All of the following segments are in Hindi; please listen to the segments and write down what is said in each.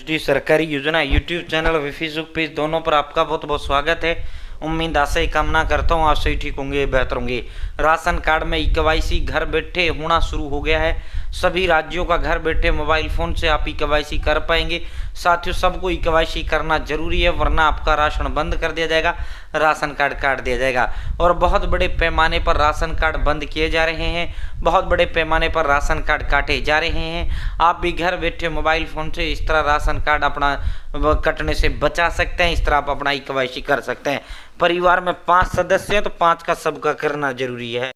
जी सरकारी योजना यूट्यूब चैनल और फेसबुक पेज दोनों पर आपका बहुत बहुत स्वागत है। उम्मीद आशा ही कामना करता हूँ आप सही ठीक होंगे, बेहतर होंगे। राशन कार्ड में ई-केवाईसी घर बैठे होना शुरू हो गया है। सभी राज्यों का घर बैठे मोबाइल फ़ोन से आप ई-केवाईसी कर पाएंगे। साथियों, सबको ई-केवाईसी करना जरूरी है, वरना आपका राशन बंद कर दिया जाएगा, राशन कार्ड काट दिया जाएगा। और बहुत बड़े पैमाने पर राशन कार्ड बंद किए जा रहे हैं, बहुत बड़े पैमाने पर राशन कार्ड काटे जा रहे हैं। आप भी घर बैठे मोबाइल फ़ोन से इस तरह राशन कार्ड अपना कटने से बचा सकते हैं। इस तरह आप अपना ई-केवाईसी कर सकते हैं। परिवार में 5 सदस्य हैं तो 5 का सबका करना जरूरी है।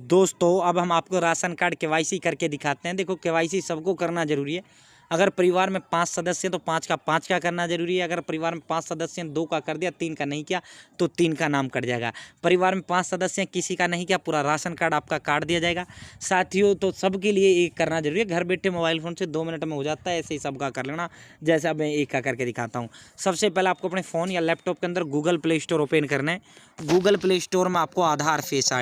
दोस्तों, अब हम आपको राशन कार्ड केवाईसी करके दिखाते हैं। देखो, केवाईसी सबको करना जरूरी है। अगर परिवार में 5 सदस्य हैं तो 5 का 5 का करना जरूरी है। अगर परिवार में 5 सदस्य हैं 2 का कर दिया, 3 का नहीं किया तो 3 का नाम कट जाएगा। परिवार में 5 सदस्य हैं, किसी का नहीं किया, पूरा राशन कार्ड आपका काट दिया जाएगा। साथियों, तो सबके लिए एक करना जरूरी है। घर बैठे मोबाइल फ़ोन से 2 मिनट में हो जाता है, ऐसे ही सबका कर लेना। जैसे अब मैं एक का करके दिखाता हूँ। सबसे पहले आपको अपने फ़ोन या लैपटॉप के अंदर गूगल प्ले स्टोर ओपन करना है। गूगल प्ले स्टोर में आपको आधार फेस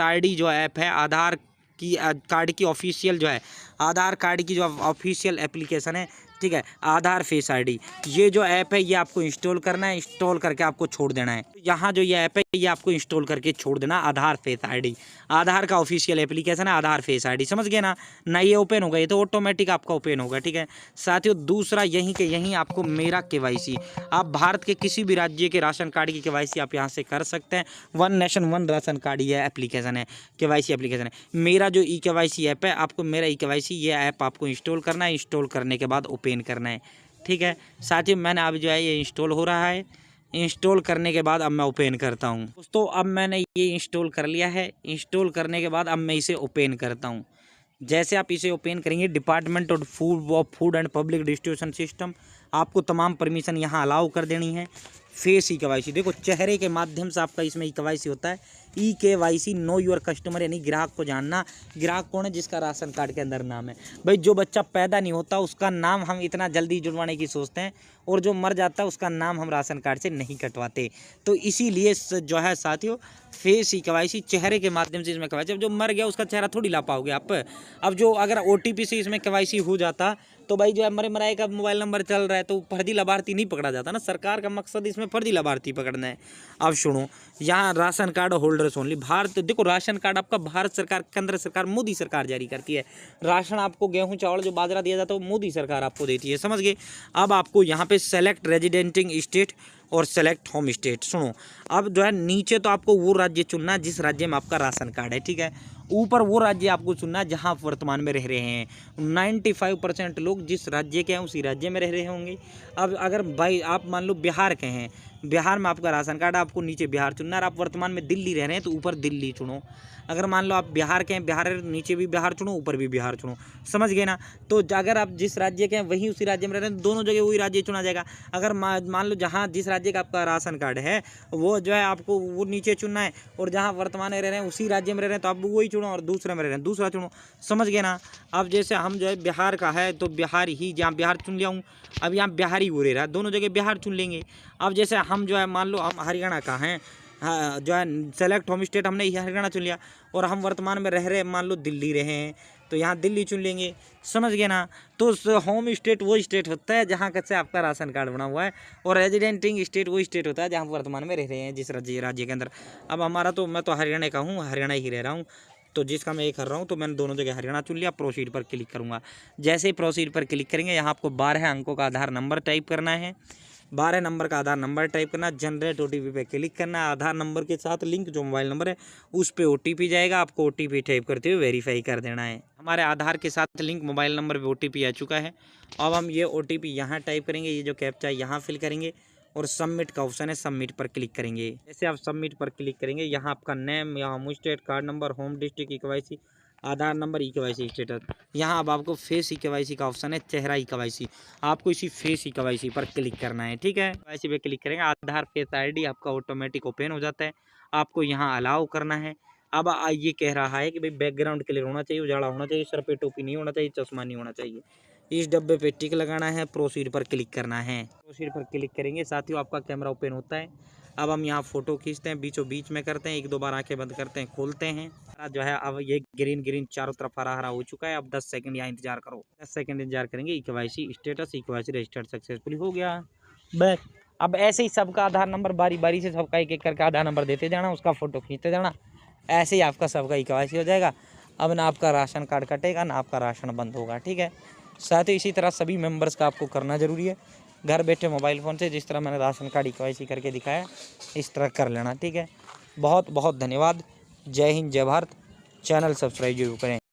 आईडी जो ऐप है, आधार की कार्ड की ऑफिशियल जो है, आधार कार्ड की जो ऑफिशियल एप्लीकेशन है, ठीक है, आधार फेस आईडी, ये जो ऐप है ये आपको इंस्टॉल करना है। इंस्टॉल करके आपको छोड़ देना है। यहाँ जो ये ऐप है ये आपको इंस्टॉल करके छोड़ देना। आधार फेस आईडी, आधार का ऑफिशियल एप्लीकेशन है, आधार फेस आईडी, समझ गए ना। ना ये ओपन होगा, ये तो ऑटोमेटिक आपका ओपन होगा, ठीक है। साथियों, दूसरा यहीं के यहीं आपको मेरा केवाईसी, आप भारत के किसी भी राज्य के राशन कार्ड की केवाईसी आप यहाँ से कर सकते हैं। One nation one ration card ये एप्लीकेशन है, केवाईसी एप्लीकेशन है। मेरा जो ई-केवाईसी ऐप है, आपको मेरा ई-केवाईसी ये ऐप आपको इंस्टॉल करना है। इंस्टॉल करने के बाद ओपन करना है, ठीक है। साथियों, मैंने अब जो है ये इंस्टॉल हो रहा है। इंस्टॉल करने के बाद अब मैं ओपन करता हूँ। दोस्तों, अब मैंने ये इंस्टॉल कर लिया है। इंस्टॉल करने के बाद अब मैं इसे ओपन करता हूँ। जैसे आप इसे ओपन करेंगे, department of food and public distribution system, आपको तमाम परमिशन यहाँ अलाउ कर देनी है। फेस ई-केवाईसी, देखो चेहरे के माध्यम से आपका इसमें ई-केवाईसी होता है। ई-केवाईसी नो योर कस्टमर, यानी ग्राहक को जानना। ग्राहक कौन है? जिसका राशन कार्ड के अंदर नाम है। भाई, जो बच्चा पैदा नहीं होता उसका नाम हम इतना जल्दी जुड़वाने की सोचते हैं, और जो मर जाता है उसका नाम हम राशन कार्ड से नहीं कटवाते। तो इसीलिए जो है साथियों, फेस ई-केवाईसी चेहरे के माध्यम से इसमें केवाईसी। अब जो मर गया उसका चेहरा थोड़ी ला पाओगे आप। अब जो अगर OTP से इसमें केवाईसी हो जाता तो भाई जो है मरे मराए का मोबाइल नंबर चल रहा है तो फर्जी लाभार्थी नहीं पकड़ा जाता ना। सरकार का मकसद इसमें फर्जी लाभार्थी पकड़ना है। अब सुनो, यहाँ ration card holders only, Bharat, देखो राशन कार्ड आपका भारत सरकार, केंद्र सरकार, मोदी सरकार जारी करती है। राशन आपको गेहूं चावल जो बाजरा दिया जाता है वो मोदी सरकार आपको देती है, समझ गए। अब आपको यहाँ पे सेलेक्ट रेजिडेंटिंग स्टेट और सेलेक्ट होम स्टेट। सुनो, अब जो है नीचे तो आपको वो राज्य चुनना है जिस राज्य में आपका राशन कार्ड है, ठीक है। ऊपर वो राज्य आपको चुनना है जहाँ आप वर्तमान में रह रहे हैं। 95% लोग जिस राज्य के हैं उसी राज्य में रह रहे होंगे। अब अगर भाई आप मान लो बिहार के हैं, बिहार में आपका राशन कार्ड, आपको नीचे बिहार चुनना है। और आप वर्तमान में दिल्ली रह रहे हैं तो ऊपर दिल्ली चुनो। अगर मान लो आप बिहार के हैं, बिहार नीचे भी बिहार चुनो, ऊपर भी बिहार चुनो, समझ गए ना। तो अगर आप जिस राज्य के हैं वहीं उसी राज्य में रह रहे हैं, दोनों जगह वही राज्य चुना जाएगा। अगर मान लो जहाँ जिस राज्य का आपका राशन कार्ड है वो जो है आपको वो नीचे चुनना है, और जहाँ वर्तमान में रह रहे हैं उसी राज्य में रह रहे हैं तो आप वही चुनो, और दूसरे में रह रहे हैं दूसरा चुनो, समझ गए ना। अब जैसे हम जो है बिहार का है तो बिहार ही, जहाँ बिहार चुन लिया हूँ, अब यहाँ बिहार ही हो रहा है, दोनों जगह बिहार चुन लेंगे। अब जैसे हम जो है मान लो हम हरियाणा का हैं, हाँ, जो है सेलेक्ट होम स्टेट हमने हरियाणा चुन लिया, और हम वर्तमान में रह रहे मान लो दिल्ली रहे हैं तो यहाँ दिल्ली चुन लेंगे, समझ गए ना। तो होम स्टेट वो स्टेट होता है जहाँ से आपका राशन कार्ड बना हुआ है, और रेजिडेंटिंग स्टेट वो स्टेट होता है जहाँ वर्तमान में रह रहे हैं जिस राज्य के अंदर। अब हमारा तो, मैं तो हरियाणा का हूँ, हरियाणा ही रह रहा हूँ, तो जिसका मैं ये कर रहा हूँ तो मैंने दोनों जगह हरियाणा चुन लिया। प्रोसीड पर क्लिक करूँगा। जैसे ही प्रोसीड पर क्लिक करेंगे, यहाँ आपको 12 अंकों का आधार नंबर टाइप करना है। 12 नंबर का आधार नंबर टाइप करना, जनरेट OTP पे क्लिक करना। आधार नंबर के साथ लिंक जो मोबाइल नंबर है उस पे OTP जाएगा, आपको OTP टाइप करते हुए वेरीफाई कर देना है। हमारे आधार के साथ लिंक मोबाइल नंबर पे OTP आ चुका है। अब हम ये OTP यहाँ टाइप करेंगे, ये जो कैप्चा है यहाँ फिल करेंगे, और सबमिट का ऑप्शन है, सबमिट पर क्लिक करेंगे। जैसे आप सबमिट पर क्लिक करेंगे, यहाँ आपका नेम, यहाँ home state, card number, home district, e KYC, Aadhaar number, e KYC status, यहाँ अब आपको फेस ई-केवाईसी का ऑप्शन है, चेहरा ई-केवाईसी, आपको इसी फेस ई-केवाईसी पर क्लिक करना है, ठीक है। ई-केवाईसी पे क्लिक करेंगे, आधार फेस आईडी आपका ऑटोमेटिक ओपन हो जाता है। आपको यहाँ अलाउ करना है। अब ये कह रहा है कि भाई बैकग्राउंड क्लियर होना चाहिए, उजाला होना चाहिए, सर पे टोपी नहीं होना चाहिए, चश्मा नहीं होना चाहिए। इस डब्बे पे टिक लगाना है, प्रोसीड पर क्लिक करना है। प्रोसीड पर क्लिक करेंगे, साथियों आपका कैमरा ओपन होता है। अब हम यहाँ फ़ोटो खींचते हैं, बीचों बीच में करते हैं, 1-2 बार आँखें बंद करते हैं, खोलते हैं। जो है अब ये ग्रीन चारों तरफ हरा-हरा हो चुका है। अब 10 सेकंड यहाँ इंतज़ार करो। 10 सेकंड इंतज़ार करेंगे। KYC status KYC registered successfully हो गया। बस अब ऐसे ही सबका आधार नंबर बारी-बारी से सबका एक-एक करके आधार नंबर देते जाना, उसका फ़ोटो खींचते जाना। ऐसे ही आपका सबका केवाईसी हो जाएगा। अब ना आपका राशन कार्ड कटेगा, ना आपका राशन बंद होगा, ठीक है। साथ ही इसी तरह सभी मेंबर्स का आपको करना ज़रूरी है। घर बैठे मोबाइल फ़ोन से जिस तरह मैंने राशन कार्ड केवाईसी करके दिखाया, इस तरह कर लेना, ठीक है। बहुत बहुत धन्यवाद। जय हिंद, जय भारत। चैनल सब्सक्राइब जरूर करें।